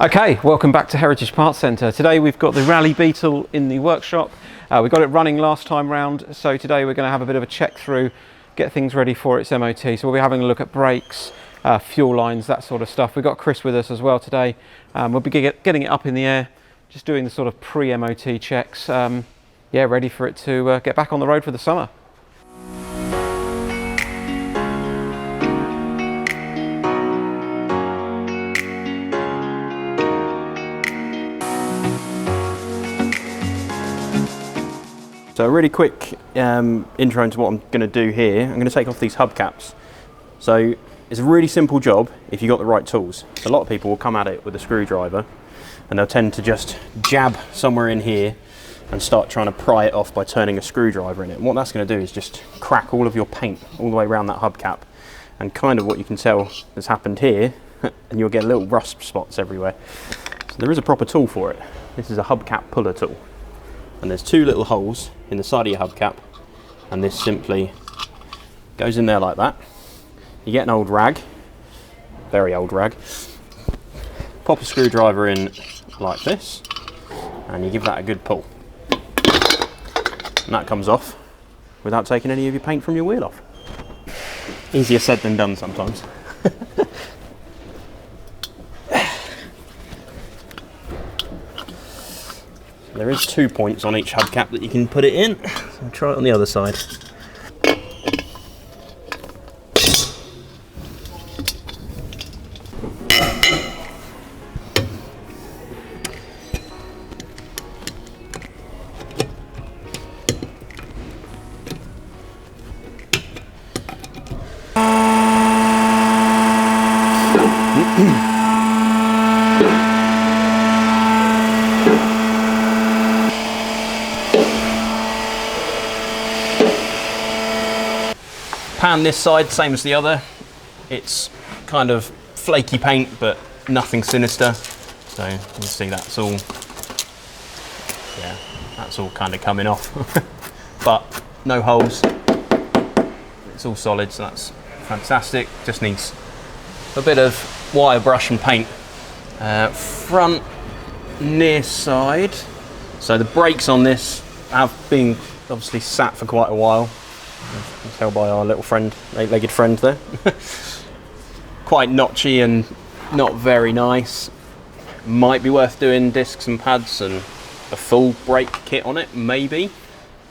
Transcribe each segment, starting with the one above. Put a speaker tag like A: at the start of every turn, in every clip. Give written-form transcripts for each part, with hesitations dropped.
A: Okay, welcome back to Heritage Parts Centre. Today we've got the Rally Beetle in the workshop. We got it running last time round, so today we're going to have a bit of a check through, get things ready for its MOT. So we'll be having a look at brakes, fuel lines, that sort of stuff. We've got Chris with us as well today. We'll be getting it up in the air, just doing the sort of pre-MOT checks. Yeah, ready for it to get back on the road for the summer.
B: So a really quick intro into what I'm going to do here. I'm going to take off these hubcaps. So it's a really simple job if you've got the right tools. So a lot of people will come at it with a screwdriver and they'll tend to just jab somewhere in here and start trying to pry it off by turning a screwdriver in it. And what that's going to do is just crack all of your paint all the way around that hubcap. And kind of what you can tell has happened here, and you'll get little rust spots everywhere. So there is a proper tool for it. This is a hubcap puller tool. And there's two little holes in the side of your hubcap, and this simply goes in there like that. You get an old rag, very old rag, pop a screwdriver in like this, and you give that a good pull. And that comes off without taking any of your paint from your wheel off. Easier said than done sometimes. There is 2 points on each hubcap that you can put it in. So I'll try it on the other side. Pan this side, same as the other. It's kind of flaky paint, but nothing sinister. So you can see that's all, yeah, that's all kind of coming off. But no holes. It's all solid, so that's fantastic. Just needs a bit of wire brush and paint. Front near side. So the brakes on this have been obviously sat for quite a while. You can tell by our little friend, eight-legged friend there. Quite notchy and not very nice. Might be worth doing discs and pads and a full brake kit on it, maybe.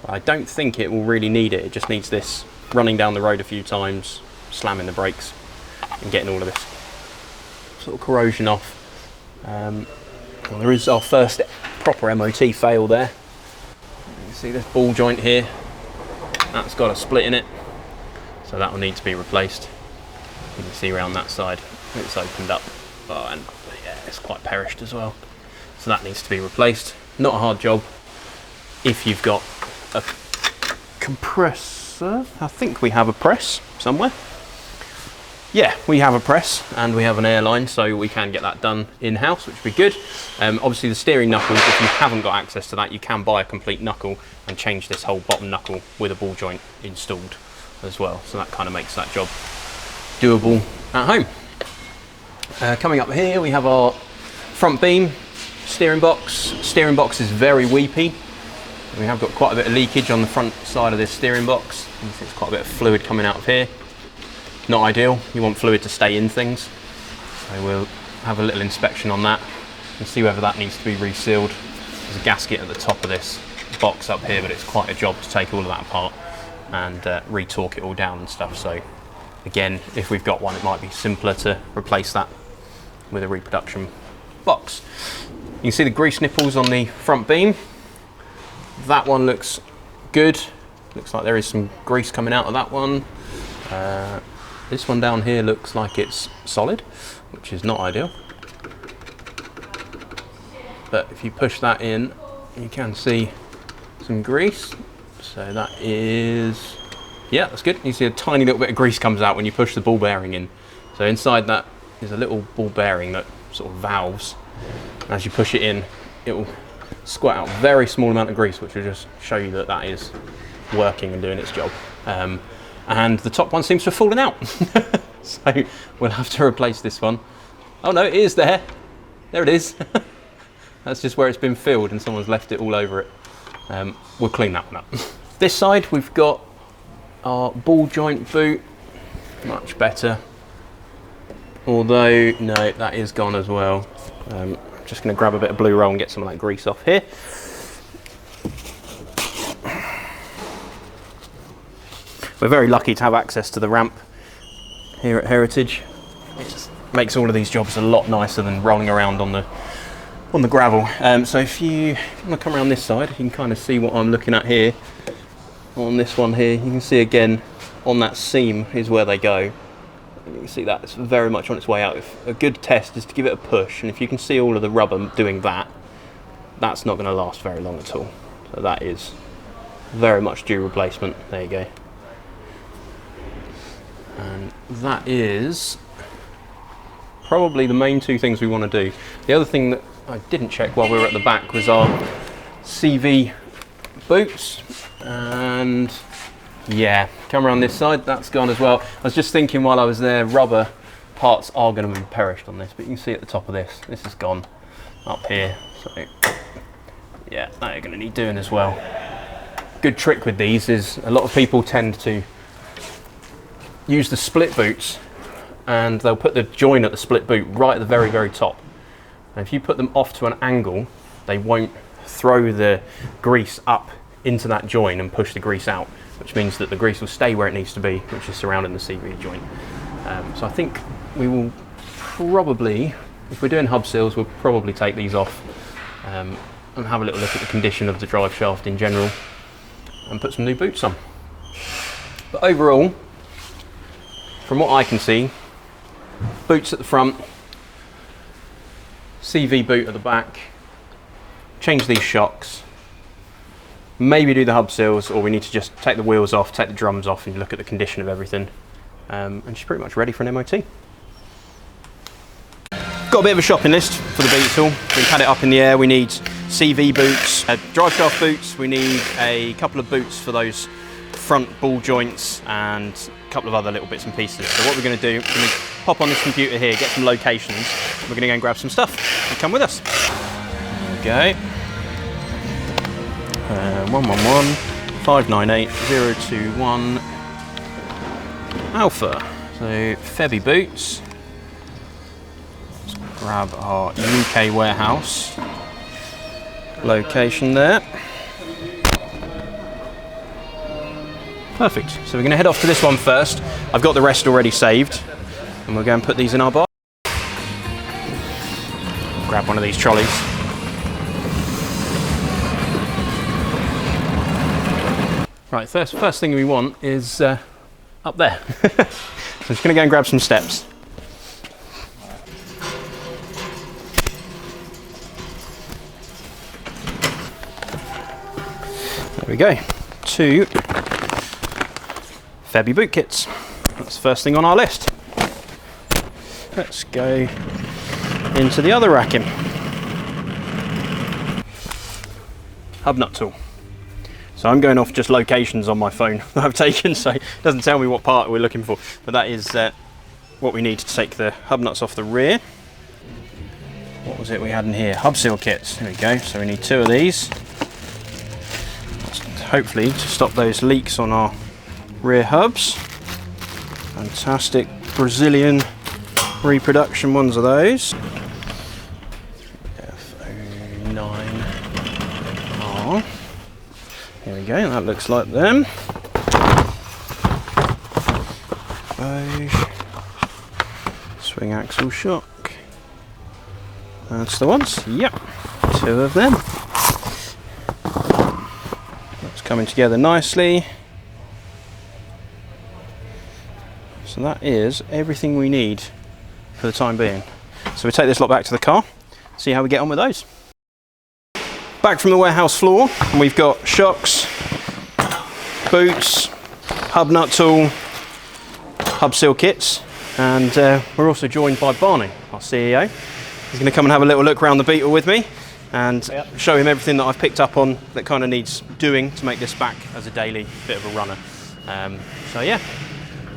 B: I don't think it will really need it. It just needs this running down the road a few times, slamming the brakes and getting all of this sort of corrosion off. Well, there is our first proper MOT fail there. You can see this ball joint here. That's got a split in it, so that will need to be replaced. You can see around that side, it's opened up, and yeah, it's quite perished as well. So that needs to be replaced. Not a hard job if you've got a compressor. I think we have a press somewhere. Yeah, we have a press and we have an airline, so we can get that done in-house, which would be good. Obviously the steering knuckles, if you haven't got access to that, you can buy a complete knuckle and change this whole bottom knuckle with a ball joint installed as well. So that kind of makes that job doable at home. Coming up here, we have our front beam, steering box. Steering box is very weepy. We have got quite a bit of leakage on the front side of this steering box. You can see there's quite a bit of fluid coming out of here. Not ideal, you want fluid to stay in things. So we'll have a little inspection on that and see whether that needs to be resealed. There's a gasket at the top of this box up here, but it's quite a job to take all of that apart and re-torque it all down and stuff. So again, if we've got one, it might be simpler to replace that with a reproduction box. You can see the grease nipples on the front beam. That one looks good. Looks like there is some grease coming out of that one. This one down here looks like it's solid, which is not ideal. But if you push that in, you can see some grease. So that is, yeah, that's good. You see a tiny little bit of grease comes out when you push the ball bearing in. So inside that is a little ball bearing that sort of valves. As you push it in, it will squirt out a very small amount of grease, which will just show you that that is working and doing its job. And the top one seems to have fallen out. So we'll have to replace this one. Oh no, it is there. there it is. That's just where it's been filled and someone's left it all over it. We'll clean that one up. This side we've got our ball joint boot, much better. Although, no, that is gone as well. Just going to grab a bit of blue roll and get some of that grease off here. We're very lucky to have access to the ramp here at Heritage. It just makes all of these jobs a lot nicer than rolling around on the gravel. So if you want to come around this side, you can kind of see what I'm looking at here. On this one here, you can see again on that seam is where they go. You can see that it's very much on its way out. If a good test is to give it a push, and if you can see all of the rubber doing that, that's not going to last very long at all. So that is very much due replacement. There you go. And that is probably the main two things we want to do. The other thing that I didn't check while we were at the back was our CV boots, and yeah, come around this side, that's gone as well. I was just thinking while I was there, rubber parts are going to be perished on this, but you can see at the top of this is gone up here. So yeah, they're going to need doing as well. Good trick with these is a lot of people tend to use the split boots and they'll put the join at the split boot right at the very, very top. And if you put them off to an angle, they won't throw the grease up into that join and push the grease out, which means that the grease will stay where it needs to be, which is surrounding the CV joint. So I think we will probably, if we're doing hub seals, we'll probably take these off and have a little look at the condition of the drive shaft in general and put some new boots on. But overall, from what I can see, boots at the front, CV boot at the back, change these shocks, maybe do the hub seals, or we need to just take the wheels off, take the drums off and look at the condition of everything. And she's pretty much ready for an MOT. Got a bit of a shopping list for the Beetle. We've had it up in the air. We need CV boots, drive shaft boots, we need a couple of boots for those front ball joints and a couple of other little bits and pieces. So what we're going to do, we're going to pop on this computer here, get some locations, we're going to go and grab some stuff and come with us. There we go. 111 598 021 Alpha. So Febby boots. Let's grab our UK warehouse location there. Perfect. So we're going to head off to this one first. I've got the rest already saved, and we'll go and put these in our bar. Grab one of these trolleys. Right, first thing we want is up there. So I'm just going to go and grab some steps. There we go. 2 Febby boot kits. That's the first thing on our list. Let's go into the other racking. Hub nut tool. So I'm going off just locations on my phone that I've taken, so it doesn't tell me what part we're looking for. But that is what we need to take the hub nuts off the rear. What was it we had in here? Hub seal kits. There we go. So we need 2 of these. Hopefully to stop those leaks on our rear hubs. Fantastic Brazilian reproduction ones of those. F09R. There we go, that looks like them. Swing axle shock. That's the ones. Yep, 2 of them. That's coming together nicely. So that is everything we need for the time being. So we take this lot back to the car, see how we get on with those. Back from the warehouse floor, and we've got shocks, boots, hub nut tool, hub seal kits, and we're also joined by Barney, our CEO. He's going to come and have a little look around the Beetle with me and show him everything that I've picked up on that kind of needs doing to make this back as a daily bit of a runner. So yeah,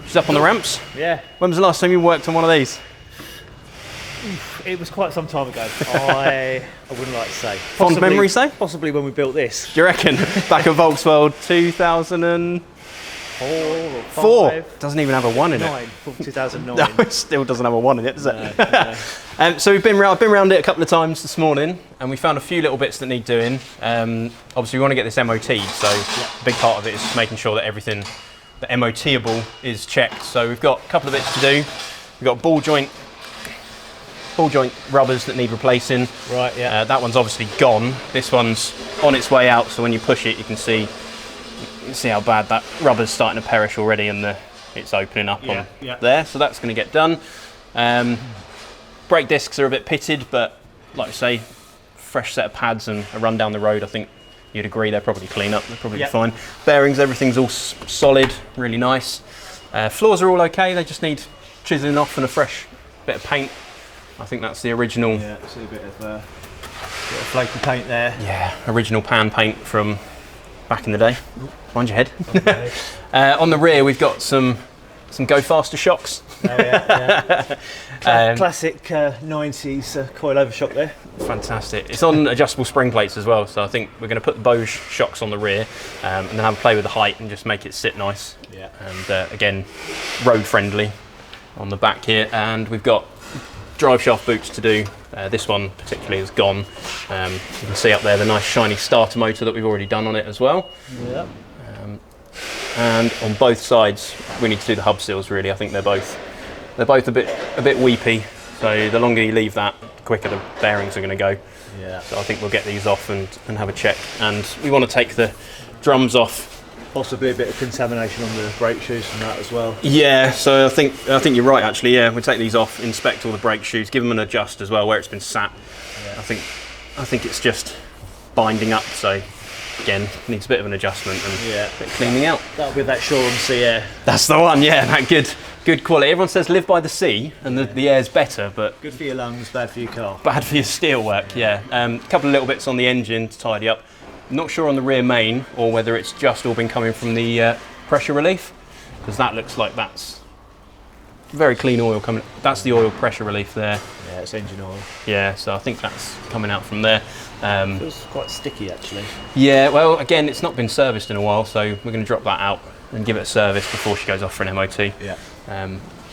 B: she's up on the ramps.
C: Yeah.
B: When was the last time you worked on one of these?
C: It was quite some time ago. I wouldn't like to say.
B: Fond memory, say?
C: Possibly when we built this.
B: Do you reckon? Back at Volkswagen 2004.
C: 5,
B: Doesn't even have a 1 in
C: 9,
B: it.
C: 2009.
B: No, it still doesn't have a 1 in it, does it?
C: No.
B: So I've been around it a couple of times this morning, and we found a few little bits that need doing. Obviously, we want to get this MOT'd, so a big part of it is just making sure that everything that MOTable is checked. So we've got a couple of bits to do. We've got ball joint rubbers that need replacing.
C: Right, yeah.
B: That one's obviously gone. This one's on its way out, so when you push it, you can see how bad that rubber's starting to perish already, and it's opening up on there. So that's going to get done. Brake discs are a bit pitted, but like I say, fresh set of pads and a run down the road, I think you'd agree they're probably clean up. They're probably fine. Bearings, everything's all solid, really nice. Floors are all okay. They just need chiseling off and a fresh bit of paint. I think that's the original.
C: Yeah, see a bit of flaky paint there.
B: Yeah, original pan paint from back in the day. Mind your head. On the rear, we've got some go faster shocks.
C: Classic 90s coilover shock there.
B: Fantastic. It's on adjustable spring plates as well, so I think we're going to put the Bose shocks on the rear and then have a play with the height and just make it sit nice.
C: Yeah.
B: And again, road friendly on the back here. And we've got drive shaft boots to do. This one particularly is gone. You can see up there the nice shiny starter motor that we've already done on it as well.
C: Yeah.
B: And on both sides, we need to do the hub seals. Really, I think they're both a bit weepy. So the longer you leave that, the quicker the bearings are going to go.
C: Yeah.
B: So I think we'll get these off and have a check. And we want to take the drums off.
C: Possibly a bit of contamination on the brake shoes and that as well.
B: Yeah. So I think you're right. Actually, yeah, we'll take these off, inspect all the brake shoes, give them an adjust as well where it's been sat. Yeah. I think it's just binding up. So. Again, needs a bit of an adjustment and a bit of cleaning out.
C: That'll be that Shore Sea air.
B: That's the one, yeah, that good quality. Everyone says live by the sea and the air's better, but...
C: Good for your lungs, bad for your car.
B: Bad for your steelwork, yeah. A couple of little bits on the engine to tidy up. Not sure on the rear main or whether it's just all been coming from the pressure relief, because that looks like that's very clean oil coming. That's the oil pressure relief there.
C: Yeah, it's engine oil.
B: Yeah, so I think that's coming out from there.
C: Feels quite sticky actually.
B: Yeah, well, again, it's not been serviced in a while, so we're going to drop that out and give it a service before she goes off for an MOT.
C: Yeah.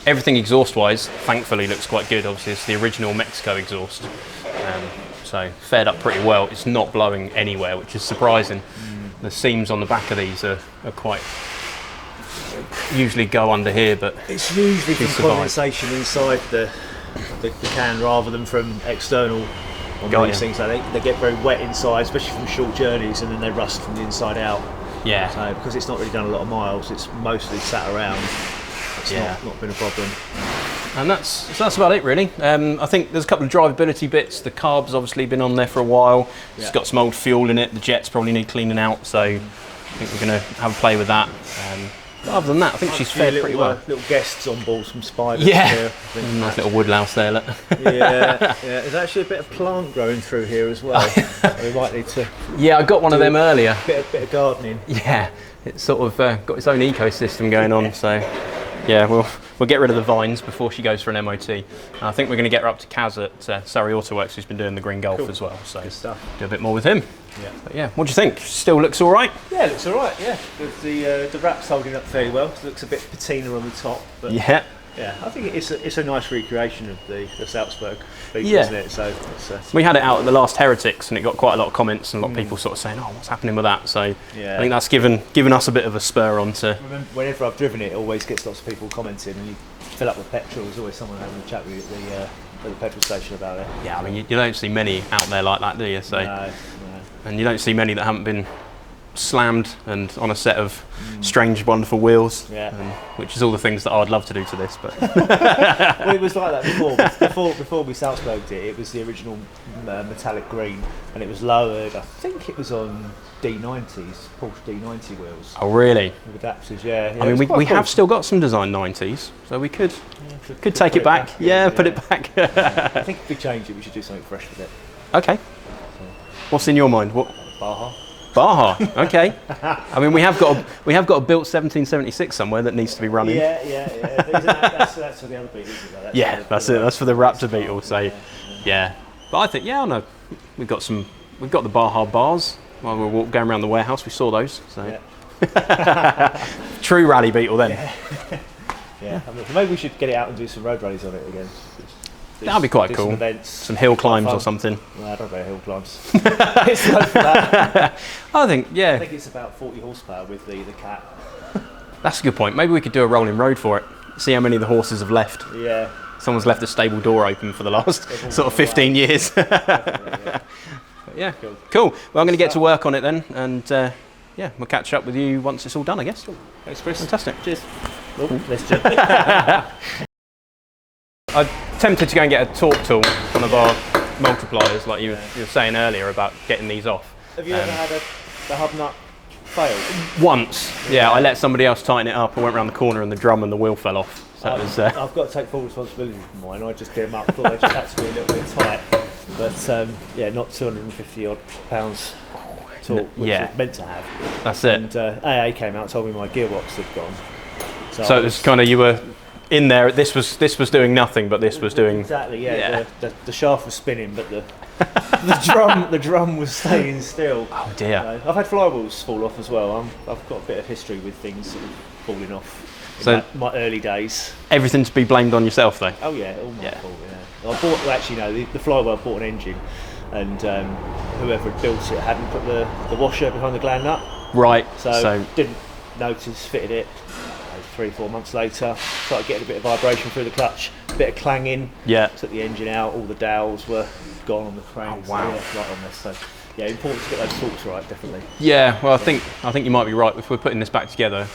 B: Everything exhaust-wise, thankfully, looks quite good. Obviously, it's the original Mexico exhaust, so fared up pretty well. It's not blowing anywhere, which is surprising. The seams on the back of these are quite... usually go under here, but
C: it's usually from condensation inside the can rather than from external. These things, so they get very wet inside, especially from short journeys, and then they rust from the inside out.
B: Yeah.
C: So because it's not really done a lot of miles, it's mostly sat around. It's not been a problem.
B: And that's about it really. I think there's a couple of drivability bits. The carb's obviously been on there for a while. It's got some old fuel in it. The jets probably need cleaning out, so I think we're going to have a play with that. But other than that, I think she's fared pretty well.
C: Little guests on board, some spiders.
B: Yeah, nice little woodlouse there. Look.
C: Yeah. There's actually a bit of plant growing through here as well. We might need to.
B: Yeah, I got one of them earlier.
C: Bit of gardening.
B: Yeah, it's sort of got its own ecosystem going on. So, yeah, we'll get rid of the vines before she goes for an MOT. I think we're going to get her up to Kaz at Surrey Autoworks, who's been doing the Green Golf as well. So
C: good stuff.
B: Do a bit more with him.
C: Yeah.
B: But yeah, what do you think? Still looks all right?
C: Yeah, it looks all right. Yeah, the wrap's holding up fairly well. It looks a bit patina on the top, but
B: yeah,
C: I think it's a nice recreation of the Salzburg Beetle, isn't it? So
B: we had it out at the last Heretics, and it got quite a lot of comments and a lot of people sort of saying, "Oh, what's happening with that?" So I think that's given us a bit of a spur on to.
C: Whenever I've driven it, it always gets lots of people commenting, and you fill up with petrol. There's always someone having a chat with you at the petrol station about it.
B: Yeah, I mean, you don't see many out there like that, do you? So.
C: No.
B: And you don't see many that haven't been slammed and on a set of strange, wonderful wheels, which is all the things that I'd love to do to this. But
C: well, it was like that before we Salzburged it. It was the original metallic green, and it was lowered. I think it was on D90s, Porsche D90 wheels.
B: Oh, really?
C: With adapters, yeah.
B: I mean, we have still got some design 90s, so we could take it back. Put it back.
C: I think if we change it, we should do something fresh with it.
B: Okay. What's in your mind? What? Baja. Okay. I mean, we have got a built 1776 somewhere that needs to be running.
C: Yeah. That's for the other Beetle, isn't it?
B: That's it. That's for the Raptor Beetle. So, Yeah, but I think, yeah, I know. We've got the Baja bars while we were going around the warehouse. We saw those. So
C: Yeah.
B: true Rally Beetle then.
C: Yeah. I mean, maybe we should get it out and do some road rallies on it again.
B: That'd be quite cool.
C: Some events,
B: some hill climbs or something.
C: No, I don't know hill climbs. It's low for that.
B: I think
C: it's about 40 horsepower with the cat.
B: That's a good point. Maybe we could do a rolling road for it. See how many of the horses have left.
C: Yeah.
B: Someone's left the stable door open for the last sort of 15 years. Yeah, cool. Well, I'm going to get to work on it then, and yeah, we'll catch up with you once it's all done, I guess. Cool.
C: Thanks, Chris.
B: Fantastic.
C: Cheers. Oh, let's jump.
B: I'm tempted to go and get a torque tool, one of our multipliers, like you were saying earlier about getting these off.
C: Have you ever had the hub nut fail?
B: Once, yeah. I let somebody else tighten it up. I went around the corner and the drum and the wheel fell off. So it was,
C: I've got to take full responsibility for mine. I just did them up. Thought they just had to be a little bit tight, but yeah, not 250 odd pounds torque, which it's meant to have.
B: That's it.
C: And AA came out and told me my gearbox had gone.
B: So it was kind of, you were in there. This was doing nothing, but this was doing
C: exactly. Yeah. The shaft was spinning, but the drum was staying still.
B: Oh dear.
C: I've had flywheels fall off as well. I've got a bit of history with things sort of falling off.
B: So
C: my early days.
B: Everything to be blamed on yourself, though.
C: Oh yeah, all my fault. Yeah. I bought actually no. The flywheel bought an engine, and whoever had built it hadn't put the washer behind the gland nut.
B: Right.
C: So didn't notice. Fitted it. 3-4 months later, started getting a bit of vibration through the clutch, a bit of clanging.
B: Yeah.
C: Took the engine out. All the dowels were gone on the frame.
B: Oh wow.
C: So, right on this. So yeah, important to get those torques right, definitely.
B: Yeah. Well, I think you might be right. If we're putting this back together.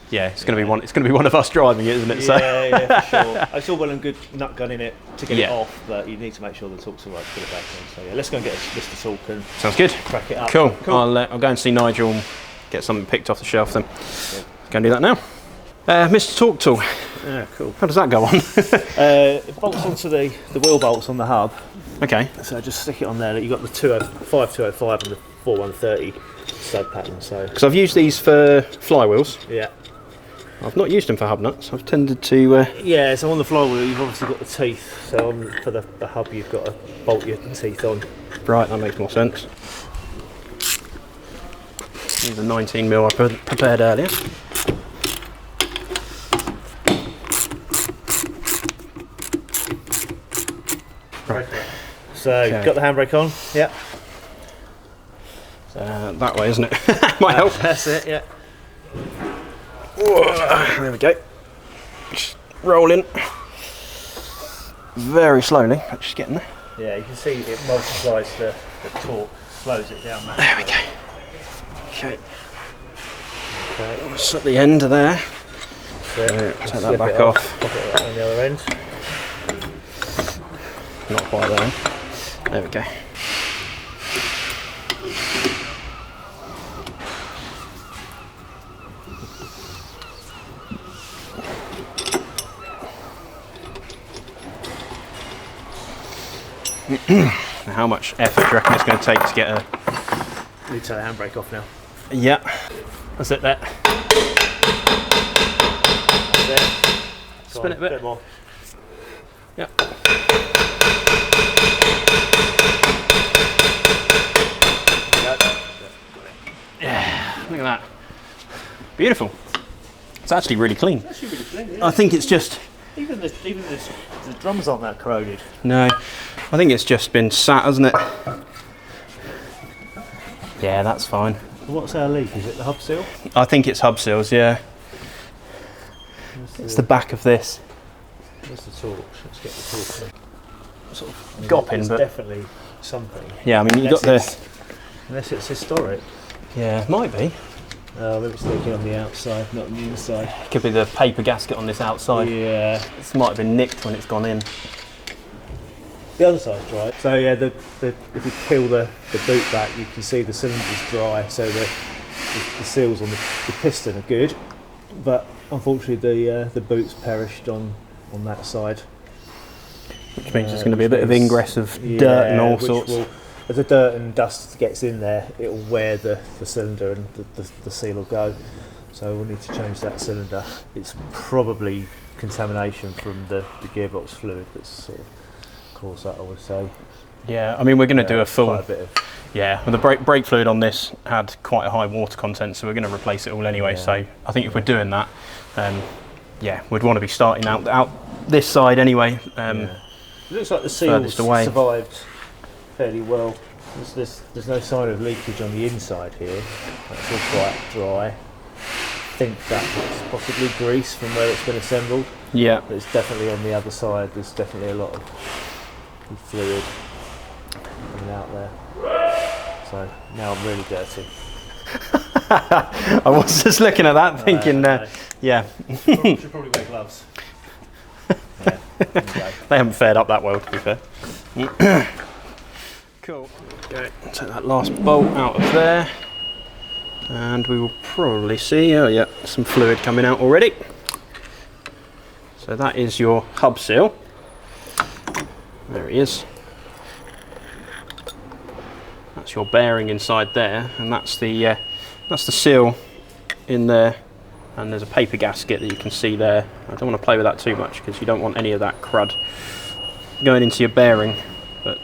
B: Yeah, it's going to be one. It's going to be one of us driving it, isn't it?
C: Yeah, for sure. It's all well and good nut gunning it to get it off, but you need to make sure the torques are right to get it back in. So yeah, let's go and get a list of torque and
B: sounds good.
C: Crack it up.
B: Cool. I'll go and see Nigel and get something picked off the shelf then. Go and do that now. Mr. Torque Tool.
C: Yeah, cool.
B: How does that go on?
C: It bolts onto the wheel bolts on the hub.
B: Okay.
C: So just stick it on there. You've got the 205 and the 4130 stud pattern. So
B: because I've used these for flywheels.
C: Yeah.
B: I've not used them for hub nuts. I've tended to.
C: Yeah, so on the flywheel you've obviously got the teeth. So for the hub you've got to bolt your teeth on.
B: Right, that makes more sense. These are 19mm I prepared earlier.
C: Right. So got the handbrake on. Yeah.
B: That way, isn't it? Might help.
C: That's it. Yeah.
B: There we go. Just rolling very slowly, but just getting there.
C: Yeah, you can see it multiplies the torque, slows it down massively.
B: There we go. Okay. Just at the end of there.
C: So,
B: take that back off.
C: Pop it on the other end.
B: Not quite there. There we go. How much effort do you reckon it's going to take to get a...
C: You need to take the handbrake off now.
B: Yeah. That's it there.
C: That's it.
B: Spin it a bit
C: more.
B: Yeah. Yeah, look at that. Beautiful. It's actually really clean.
C: It's actually really clean, yeah.
B: I think it's just...
C: Even the drums aren't that corroded.
B: No, I think it's just been sat, hasn't it? Yeah, that's fine.
C: What's our leak? Is it the hub seal?
B: I think it's hub seals, yeah. It's the back of this.
C: Where's the torque? Let's get the torque.
B: Sort of gopping, but...
C: definitely something.
B: Yeah, I mean, you've got the...
C: Unless it's historic.
B: Yeah, might be.
C: Maybe it's leaking on the outside, not on the inside.
B: It could be the paper gasket on this outside.
C: Yeah.
B: This might have been nicked when it's gone in.
C: The other side's dry. So yeah, if you peel the boot back, you can see the cylinder's dry. So the seals on the piston are good, but unfortunately the boot's perished on that side.
B: Which means there's going to be a bit of ingress of dirt and all sorts.
C: As the dirt and dust gets in there, it will wear the cylinder and the seal will go. So we'll need to change that cylinder. It's probably contamination from the gearbox fluid that's sort of course, that I would say.
B: Yeah, I mean, we're going to do a full...
C: Quite a bit of...
B: Yeah, well, the brake fluid on this had quite a high water content, so we're going to replace it all anyway.
C: Yeah.
B: So I think if we're doing that, yeah, we'd want to be starting out this side anyway.
C: It looks like the seals survived fairly well. There's no sign of leakage on the inside here. That's all quite dry. I think that's possibly grease from where it's been assembled.
B: Yeah.
C: But it's definitely on the other side. There's definitely a lot of fluid coming out there. So now I'm really dirty.
B: I was just looking at that thinking, yeah.
C: Should probably wear gloves. Yeah,
B: they haven't fared up that well, to be fair. Cool. Okay, take that last bolt out of there. And we will probably see, oh yeah, some fluid coming out already. So that is your hub seal. There he is. That's your bearing inside there, and that's the seal in there. And there's a paper gasket that you can see there. I don't want to play with that too much because you don't want any of that crud going into your bearing. But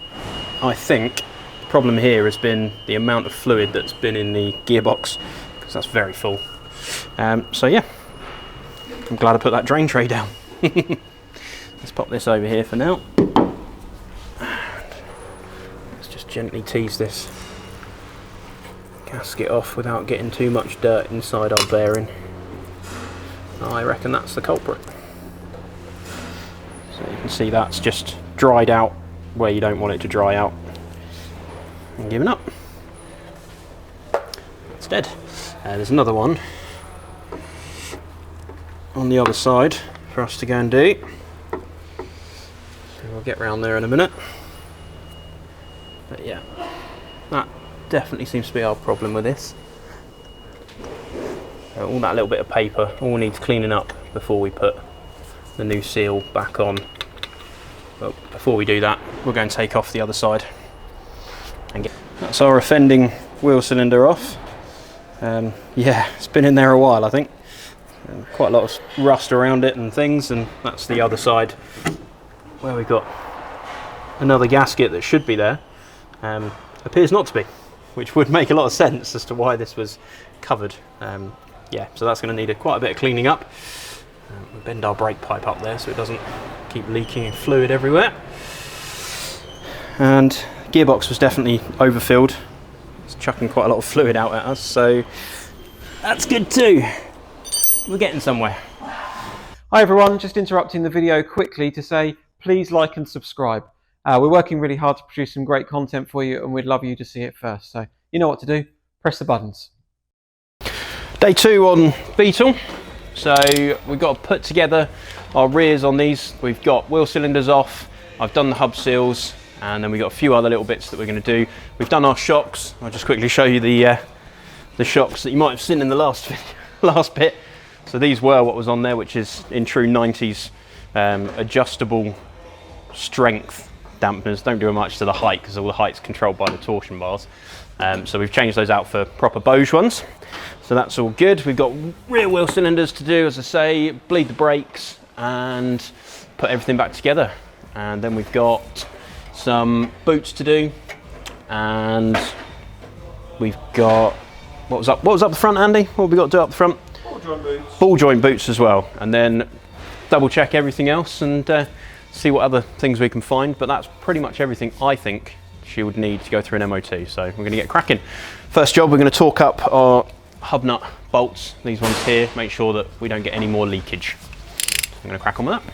B: I think the problem here has been the amount of fluid that's been in the gearbox, because that's very full. So yeah, I'm glad I put that drain tray down. Let's pop this over here for now. Let's just gently tease this gasket off without getting too much dirt inside our bearing. I reckon that's the culprit. So you can see that's just dried out where you don't want it to dry out and given up. It's dead. There's another one on the other side for us to go and do. So we'll get round there in a minute. But yeah, that definitely seems to be our problem with this. All that little bit of paper all needs cleaning up before we put the new seal back on. But before we do that, we'll go and take off the other side. And that's our offending wheel cylinder off. Yeah, it's been in there a while, I think. Quite a lot of rust around it and things, and that's the other side where we've got another gasket that should be there. Appears not to be, which would make a lot of sense as to why this was covered. Yeah, so that's going to need quite a bit of cleaning up. We'll bend our brake pipe up there so it doesn't keep leaking fluid everywhere. And gearbox was definitely overfilled. It's chucking quite a lot of fluid out at us, so that's good too. We're getting somewhere.
A: Hi everyone, just interrupting the video quickly to say please like and subscribe. We're working really hard to produce some great content for you, and we'd love you to see it first. So you know what to do, press the buttons.
B: Day 2 on Beetle. So we've got to put together our rears on these. We've got wheel cylinders off, I've done the hub seals, and then we've got a few other little bits that we're going to do. We've done our shocks. I'll just quickly show you the shocks that you might have seen in the last bit. So these were what was on there, which is in true 90s adjustable strength dampeners. Don't do much to the height because all the height's controlled by the torsion bars. So we've changed those out for proper Bose ones. So that's all good. We've got rear wheel cylinders to do, as I say, bleed the brakes and put everything back together. And then we've got some boots to do, and we've got, what was up the front, Andy? What have we got to do up the front?
C: Ball joint boots.
B: Ball joint boots as well, and then double check everything else and see what other things we can find. But that's pretty much everything I think she would need to go through an MOT. So we're going to get cracking. First job, we're going to torque up our hub nut bolts, these ones here, make sure that we don't get any more leakage. I'm going to crack on with that.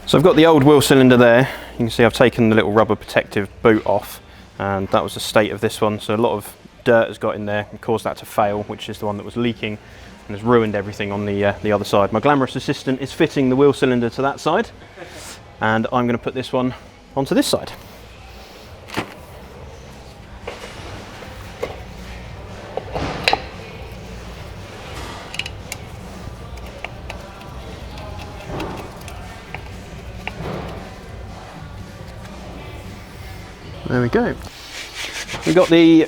B: So I've got the old wheel cylinder there. You can see I've taken the little rubber protective boot off, and that was the state of this one. So a lot of dirt has got in there and caused that to fail, which is the one that was leaking and has ruined everything on the other side. My glamorous assistant is fitting the wheel cylinder to that side, and I'm going to put this one onto this side. There we go. We've got the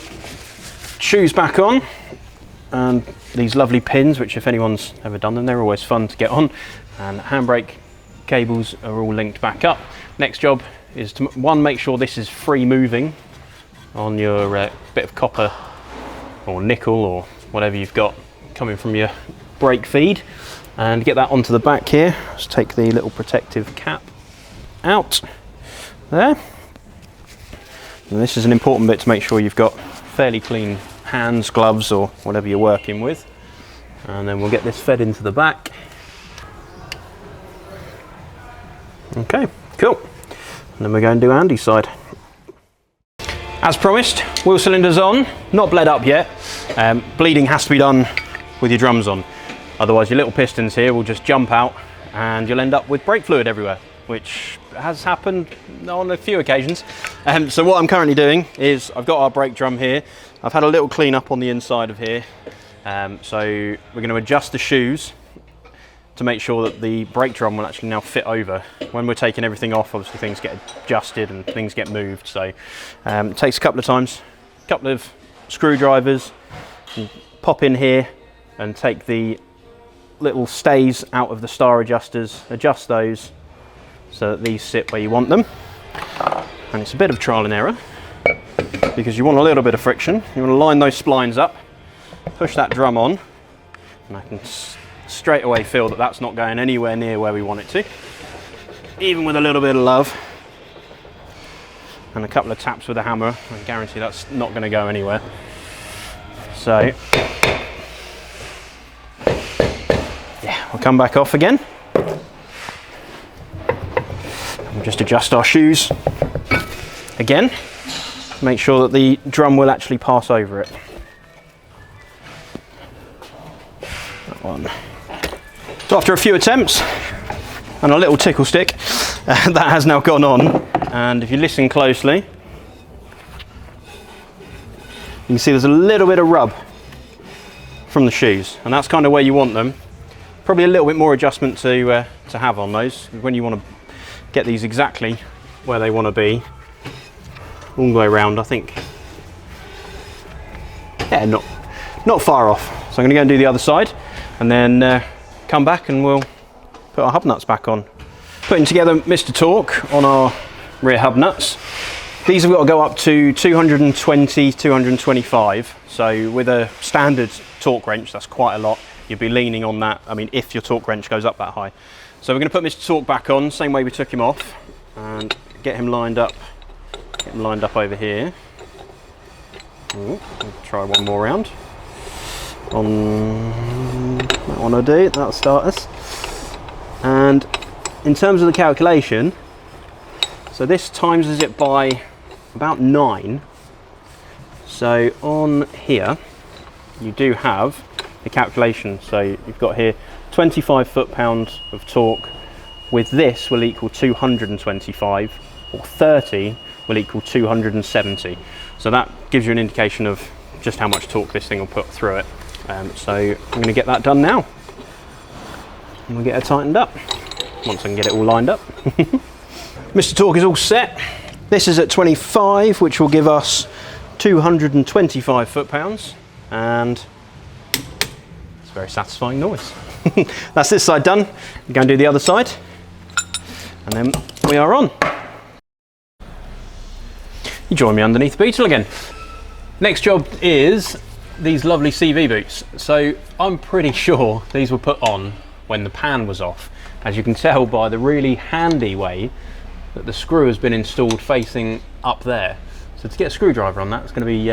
B: shoes back on, and these lovely pins, which if anyone's ever done them, they're always fun to get on, and handbrake cables are all linked back up. Next job is to, one, make sure this is free moving on your bit of copper or nickel or whatever you've got coming from your brake feed, and get that onto the back here. Just take the little protective cap out there. And this is an important bit to make sure you've got fairly clean hands, gloves, or whatever you're working with. And then we'll get this fed into the back. Okay, cool. And then we're going to do Andy's side. As promised, wheel cylinders on, not bled up yet. Bleeding has to be done with your drums on. Otherwise your little pistons here will just jump out and you'll end up with brake fluid everywhere, which has happened on a few occasions. So what I'm currently doing is I've got our brake drum here. I've had a little clean up on the inside of here. So we're going to adjust the shoes to make sure that the brake drum will actually now fit over. When we're taking everything off, obviously things get adjusted and things get moved. So it takes a couple of times, a couple of screwdrivers, and pop in here and take the little stays out of the star adjusters, adjust those so that these sit where you want them. And it's a bit of trial and error because you want a little bit of friction. You want to line those splines up, push that drum on, and I can straight away feel that that's not going anywhere near where we want it to. Even with a little bit of love and a couple of taps with a hammer, I guarantee that's not going to go anywhere. So yeah, we'll come back off again. We'll just adjust our shoes again, make sure that the drum will actually pass over it. That one. So after a few attempts and a little tickle stick, that has now gone on. And if you listen closely, you can see there's a little bit of rub from the shoes, and that's kind of where you want them. Probably a little bit more adjustment to have on those when you want to get these exactly where they want to be all the way around. I think, yeah, not far off. So I'm going to go and do the other side, and then come back and we'll put our hub nuts back on. Putting together Mr. Torque on our rear hub nuts. These have got to go up to 220, 225. So with a standard torque wrench, that's quite a lot. You'd be leaning on that, I mean, if your torque wrench goes up that high. So we're going to put Mr. Torque back on, same way we took him off, and get him lined up over here. Ooh, we'll try one more round. On that one I do, that'll start us. And in terms of the calculation, so this times it by about 9. So on here you do have the calculation. So you've got here 25 foot-pounds of torque. With this will equal 225, or 30 will equal 270. So that gives you an indication of just how much torque this thing will put through it. So I'm going to get that done now, and we'll get it tightened up once I can get it all lined up. Mr. Torque is all set. This is at 25, which will give us 225 foot-pounds, and it's a very satisfying noise. That's this side done. I'm going to do the other side, and then we are on. You join me underneath the Beetle again. Next job is these lovely CV boots. So I'm pretty sure these were put on when the pan was off, as you can tell by the really handy way that the screw has been installed facing up there. So to get a screwdriver on that, it's going to be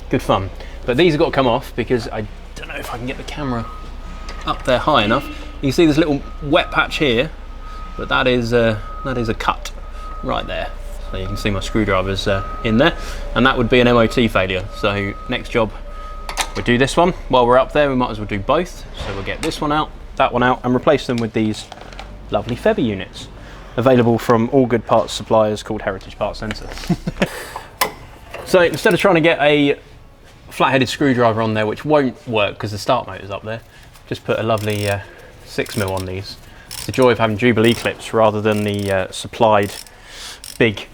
B: good fun. But these have got to come off because I don't know if I can get the camera up there high enough. You can see this little wet patch here, but that is a cut right there. So you can see my screwdriver's in there, and that would be an MOT failure. So next job, we'll do this one. While we're up there, we might as well do both. So we'll get this one out, that one out, and replace them with these lovely Febby units, available from all good parts suppliers called Heritage Parts Centre. So instead of trying to get a flat-headed screwdriver on there, which won't work because the start motor's up there, just put a lovely 6mm on these. It's the joy of having Jubilee clips rather than the supplied big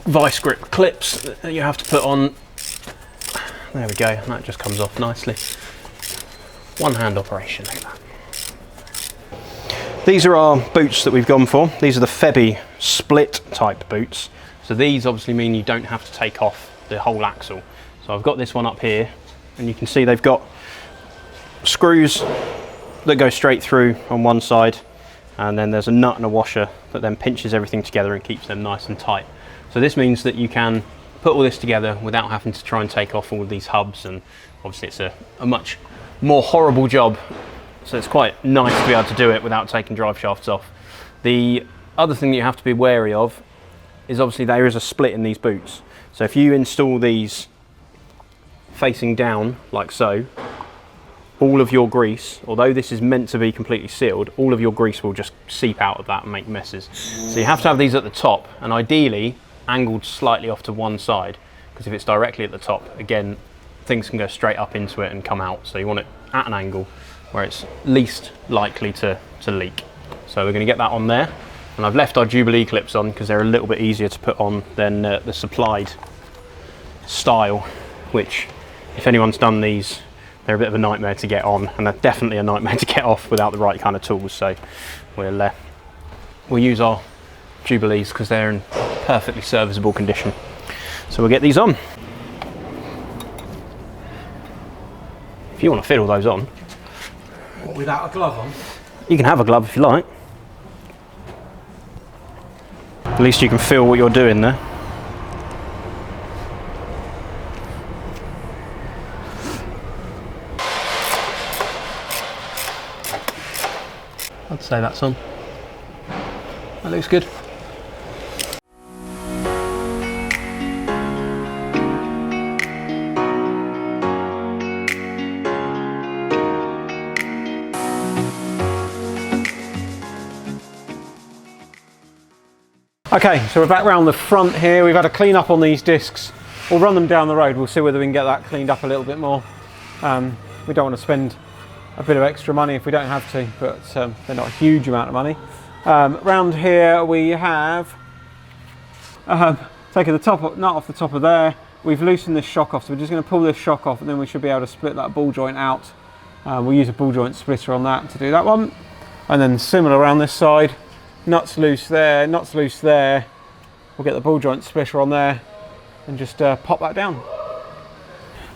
B: vice grip clips that you have to put on. There we go, and that just comes off nicely. One hand operation, like that. These are our boots that we've gone for. These are the Febby split type boots. So these obviously mean you don't have to take off the whole axle. So I've got this one up here, and you can see they've got screws that go straight through on one side, and then there's a nut and a washer that then pinches everything together and keeps them nice and tight. So this means that you can put all this together without having to try and take off all of these hubs, and obviously it's a much more horrible job. So it's quite nice to be able to do it without taking drive shafts off. The other thing that you have to be wary of is obviously there is a split in these boots. So if you install these facing down like so, all of your grease, although this is meant to be completely sealed, all of your grease will just seep out of that and make messes. So you have to have these at the top, and ideally angled slightly off to one side, because if it's directly at the top, again, things can go straight up into it and come out. So you want it at an angle where it's least likely to leak. So we're going to get that on there, and I've left our Jubilee clips on because they're a little bit easier to put on than the supplied style, which, if anyone's done these, they're a bit of a nightmare to get on, and they're definitely a nightmare to get off without the right kind of tools. So we'll use our Jubilees because they're in perfectly serviceable condition. So we'll get these on. If you want to fiddle those on.
A: Without a glove on?
B: You can have a glove if you like. At least you can feel what you're doing there. I'd say that's on. That looks good.
A: Okay, so we're back round the front here. We've had a clean up on these discs. We'll run them down the road. We'll see whether we can get that cleaned up a little bit more. We don't want to spend a bit of extra money if we don't have to, but they're not a huge amount of money. Round here we have taken the top nut off the top of there. We've loosened this shock off, so we're just going to pull this shock off, and then we should be able to split that ball joint out. We'll use a ball joint splitter on that to do that one. And then similar around this side. Nuts loose there, nuts loose there. We'll get the ball joint splitter on there and just pop that down.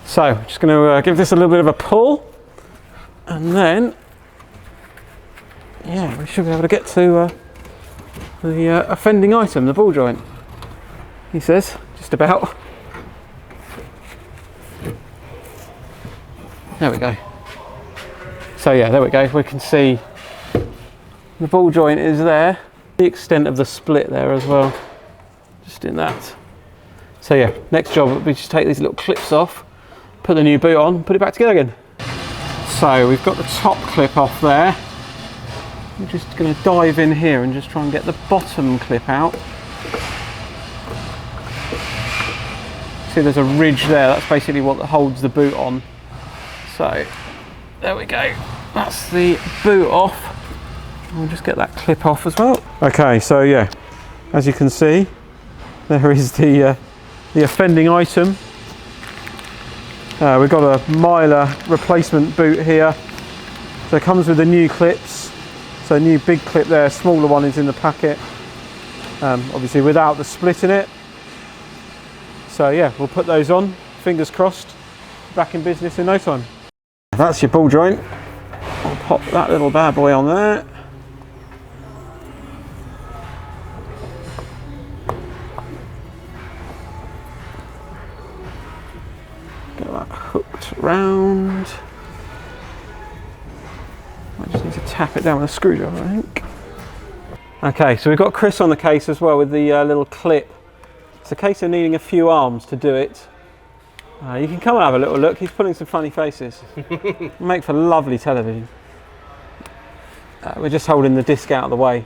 A: So just going to give this a little bit of a pull, and then yeah, we should be able to get to the offending item, the ball joint. He says, just about. There we go. So yeah, there we go. We can see the ball joint is there, the extent of the split there as well, just in that. So yeah, next job will be just take these little clips off, put the new boot on, put it back together again. So we've got the top clip off there. I'm just going to dive in here and just try and get the bottom clip out. See, there's a ridge there, that's basically what holds the boot on. So there we go, that's the boot off. We'll just get that clip off as well. Okay, so yeah, as you can see, there is the offending item. We've got a Mylar replacement boot here. So it comes with the new clips. So a new big clip there, smaller one is in the packet. Obviously without the split in it. So yeah, we'll put those on, fingers crossed, back in business in no time. That's your ball joint. I'll pop that little bad boy on there. Get that hooked round. I just need to tap it down with a screwdriver, I think. Okay, so we've got Chris on the case as well with the little clip. It's a case of needing a few arms to do it. You can come and have a little look. He's putting some funny faces. Make for lovely television. We're just holding the disc out of the way,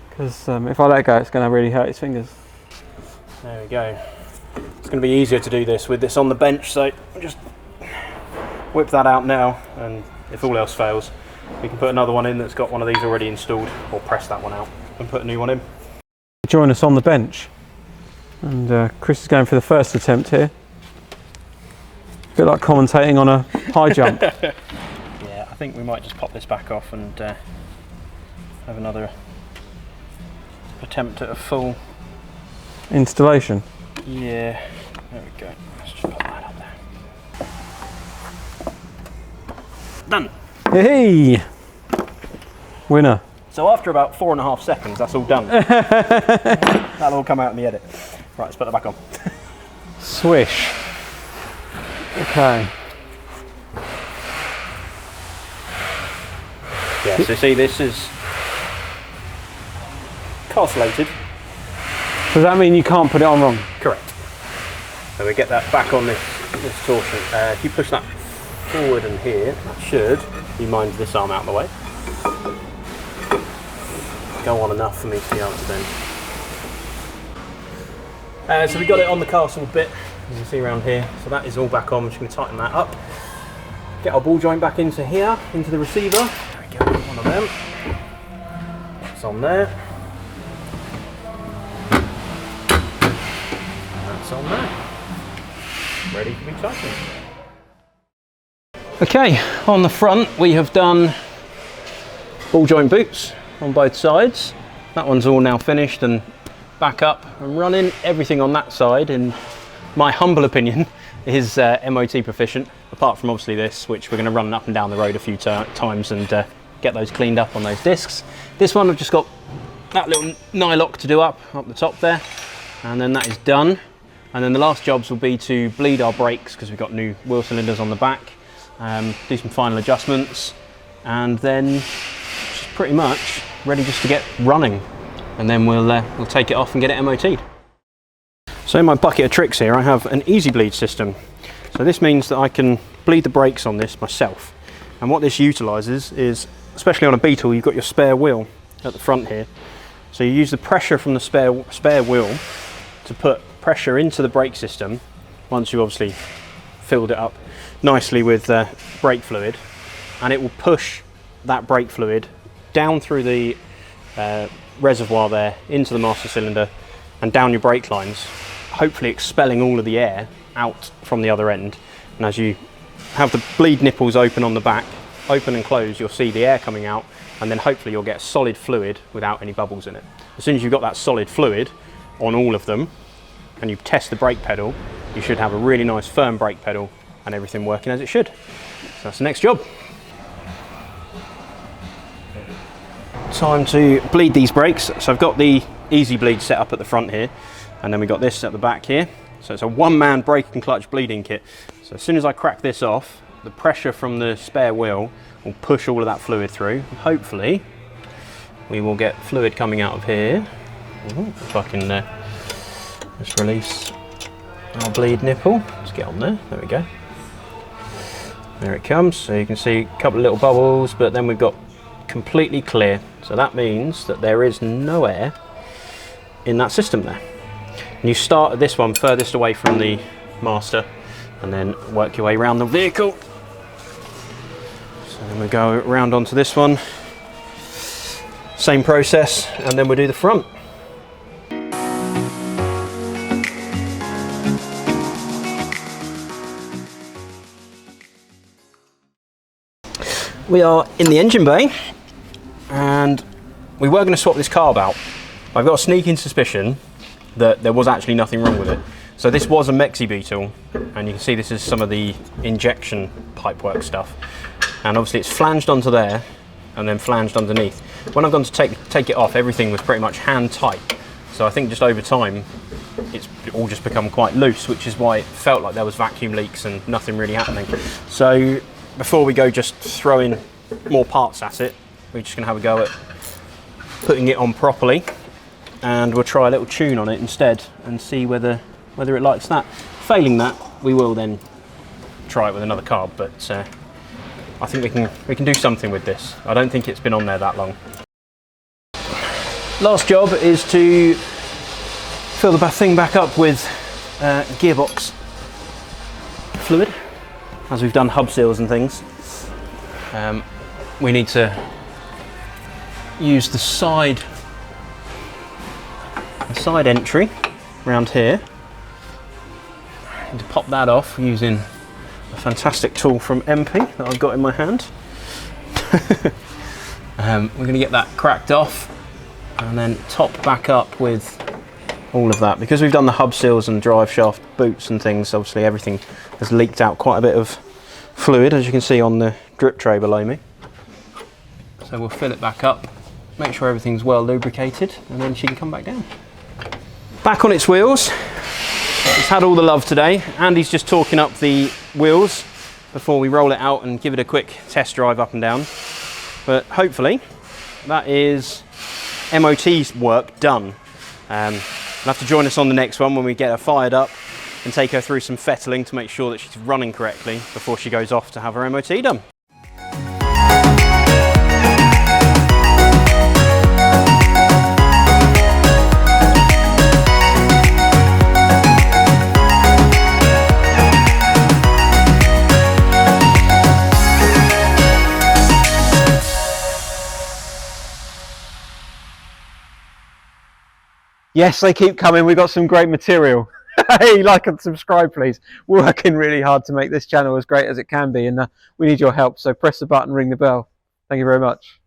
A: because if I let go, it's going to really hurt his fingers.
B: There we go. It's going to be easier to do this with this on the bench, so just whip that out now, and if all else fails, we can put another one in that's got one of these already installed, or press that one out and put a new one in.
A: Join us on the bench, and Chris is going for the first attempt here. A bit like commentating on a high jump.
B: Yeah, I think we might just pop this back off and have another attempt at a full
A: installation.
B: Yeah, there we go. Let's just put that up there. Done.
A: Hey! Winner.
B: So after about 4.5 seconds, that's all done. That'll all come out in the edit. Right, let's put that back on.
A: Swish. Okay.
B: Yeah, so see, this is castellated.
A: Does that mean you can't put it on wrong?
B: Correct. So we get that back on this torsion. If you push that forward and here, that should, you mind this arm out of the way, go on enough for me to be able to then. So we got it on the castle bit, as you can see around here. So that is all back on. I'm just going to tighten that up. Get our ball joint back into here, into the receiver. There we go, one of them. That's on there. That's on there. Ready to be tightened. Okay, on the front we have done ball joint boots on both sides. That one's all now finished and back up and running. Everything on that side, in my humble opinion, is MOT proficient, apart from obviously this, which we're going to run up and down the road a few times and get those cleaned up on those discs. This one I've just got that little nylock to do up the top there, and then that is done. And then the last jobs will be to bleed our brakes, because we've got new wheel cylinders on the back, do some final adjustments, and then just pretty much ready just to get running. And then we'll take it off and get it MOT'd. So in my bucket of tricks here, I have an easy bleed system. So this means that I can bleed the brakes on this myself. And what this utilises is, especially on a Beetle, you've got your spare wheel at the front here. So you use the pressure from the spare wheel to put pressure into the brake system once you've obviously filled it up nicely with brake fluid, and it will push that brake fluid down through the reservoir there into the master cylinder and down your brake lines, hopefully expelling all of the air out from the other end. And as you have the bleed nipples open on the back, open and close, you'll see the air coming out, and then hopefully you'll get solid fluid without any bubbles in it. As soon as you've got that solid fluid on all of them and you test the brake pedal, you should have a really nice firm brake pedal and everything working as it should. So that's the next job. Time to bleed these brakes. So I've got the easy bleed set up at the front here, and then we've got this at the back here. So it's a one-man brake and clutch bleeding kit. So as soon as I crack this off, the pressure from the spare wheel will push all of that fluid through. Hopefully we will get fluid coming out of here. If I can just release our bleed nipple. Let's get on there. There we go. There it comes. So you can see a couple of little bubbles, but then we've got completely clear. So that means that there is no air in that system there. And you start at this one furthest away from the master and then work your way around the vehicle. So then we go around onto this one. Same process, and then we'll do the front. We are in the engine bay, and we were going to swap this carb out. I've got a sneaking suspicion that there was actually nothing wrong with it. So this was a Mexi Beetle, and you can see this is some of the injection pipework stuff. And obviously it's flanged onto there and then flanged underneath. When I've gone to take it off, everything was pretty much hand tight. So I think just over time, it's all just become quite loose, which is why it felt like there was vacuum leaks and nothing really happening. So before we go just throwing more parts at it, we're just going to have a go at putting it on properly, and we'll try a little tune on it instead and see whether it likes that. Failing that, we will then try it with another carb, but I think we can do something with this. I don't think it's been on there that long. Last job is to fill the thing back up with gearbox fluid. As we've done hub seals and things, we need to use the side entry around here. And to pop that off using a fantastic tool from MP that I've got in my hand. We're going to get that cracked off and then top back up with all of that. Because we've done the hub seals and drive shaft boots and things, obviously everything has leaked out quite a bit of fluid, as you can see on the drip tray below me. So we'll fill it back up, make sure everything's well lubricated, and then she can come back down. Back on its wheels. It's had all the love today. Andy's just torquing up the wheels before we roll it out and give it a quick test drive up and down. But hopefully that is MOT's work done. You'll have to join us on the next one when we get her fired up and take her through some fettling to make sure that she's running correctly before she goes off to have her MOT done.
A: Yes, they keep coming. We've got some great material. Hey, like and subscribe, please. We're working really hard to make this channel as great as it can be, and we need your help. So press the button, ring the bell. Thank you very much.